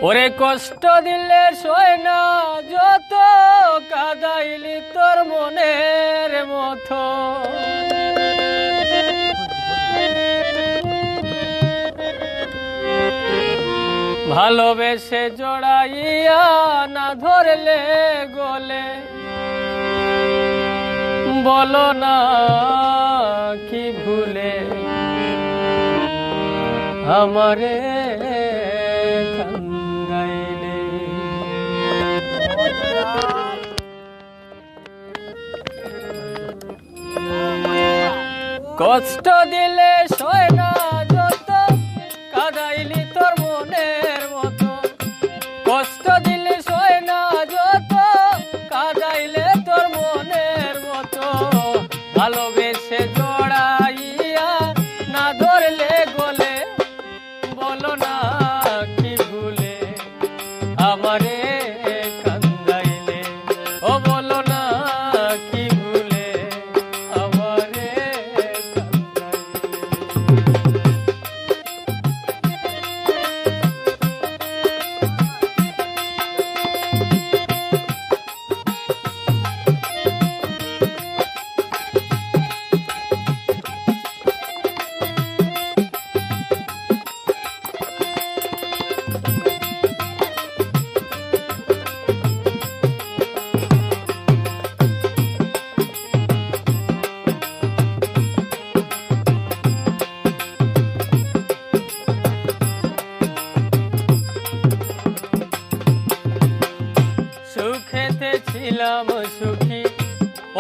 ওরে কষ্ট দিলে সয় না যত কাদাইলি তোর মনের মতো। ভালোবেসে জড়াইয়া না ধরলে গলে, বলো না কি ভুলে আমারে কাঙ্গাইলে। কষ্ট দিলে সয় না যত কাদাইলি তোর মনের মতো। কষ্ট দিলে সয় না যত কাদাইলে তোর মনের মতো। ভালোবেসে জড়াইয়া না ধরলে গলে, বলো না কি ভুলে আমারে কান্দাইলে। ও বলো না কি ভুলে আমারে সুখেতে ছিলাম সুখী,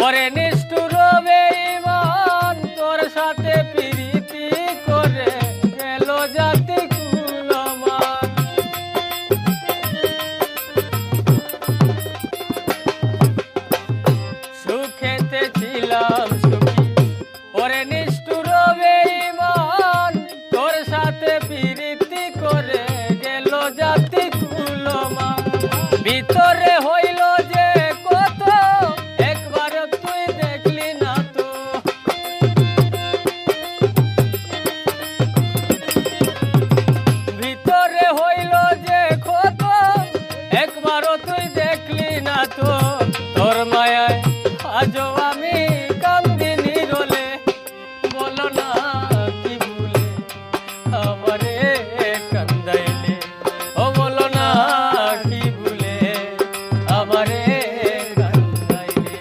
ওরে নিষ্ঠুর বেঈমান তোর সাথে প্রীতি করে গেল জাতি কুলমান। সুখেতে ছিলাম সুখী, ওরে নিষ্ঠুর বেঈমান তোর সাথে প্রীতি করে গেল জাতি কুলমান। ভিতরে হইল যে কত একবার তুই দেখলি না তো। ভিতরে হইল যে কত একবার তুই দেখলি না তো। তোর মায়ায় আজও আমি কান্দি নিরলে, বলো না কি ভুলে আমারে কান্দাইলে। ও বলো না কি ভুলে আমারে কান্দাইলে।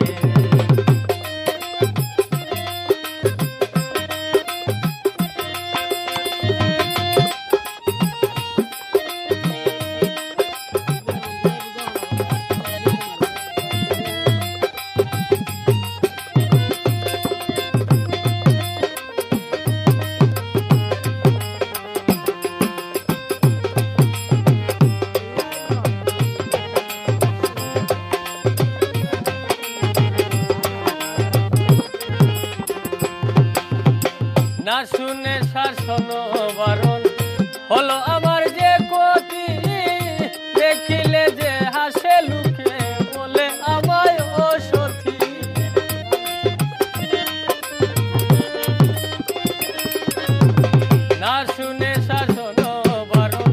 না শুনে শাসন বারণ হলো আমার যে ক্ষতি। দেখিলে যে হাসে লুকে বলে আমায় অসতী। না শুনে শাসন বারণ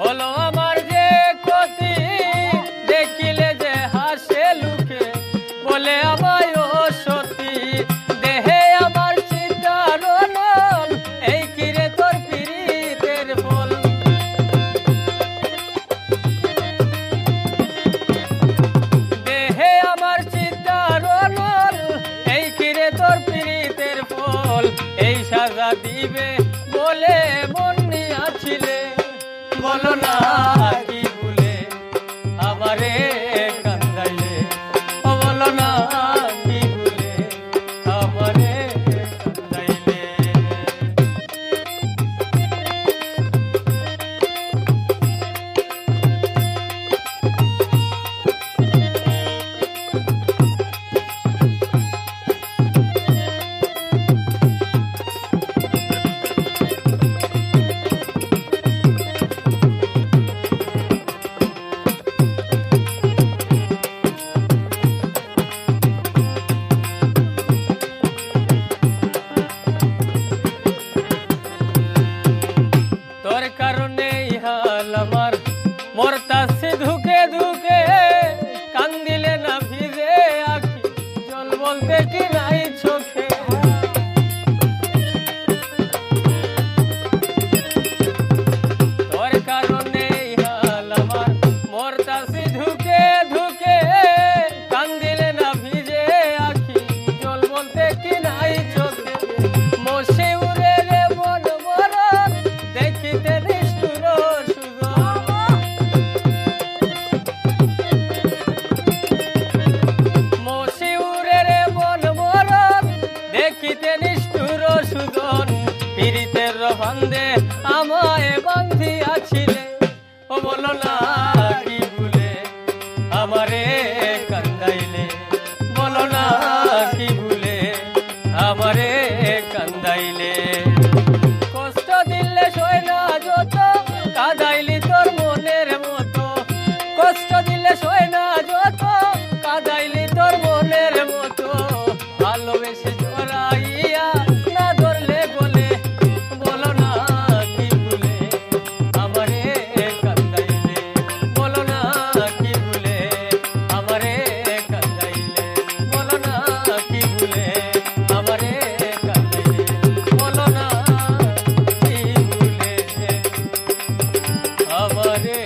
হলো আমার যে ক্ষতি। দেখিলে যে হাসে লুকে বলে আমায় অসতী। দেহে আমার এই কিরে তোর পীড়িতের ফল। দেহে আমার চিন্তার অনল, এই কিরে তোর পীড়িতের ফল। এই সাজা দিবে বলে মন নিয়াছিলে, বলো না কি ভুলে আমারে কান্দাইলে। ও বলো না কি ভুলে আমারে কান্দাইলে। নাই চোখে। তোর কারণে হাল আমার মরতাছি ধুকে ধুকে, কান্দিলে না ভিজে আখি জল বলতে কি নাই চোখে। মশে উড়ে রে মন মরণ দেখিতে নিষ্ঠুর সুজন। মশে উড়ে রে মন মরণ দেখিতে নিষ্ঠুর সুজন। পীড়িতের ফান্দে আমায় বান্ধিয়াছিলে, ও বলো না কি ভুলে আমারে কান্দাইলে, বলো না কি ভুলে আমারে কান্দাইলে। কষ্ট দিলে সয় না যত কাঁদাইলি তোর মনের মতো, কষ্ট দিলে সয় না যত কাঁদাইলি তোর মনের মতো। ভালোবেসে জড়াইয়া না ধরলে বলে, বলো না কি ভুলে আমারে কান্দাইলে, বলো না কি ভুলে আমারে কান্দাইলে, বলো না কি ভুলে আমারে কান্দাইলে, বলো না কি ভুলে আমারে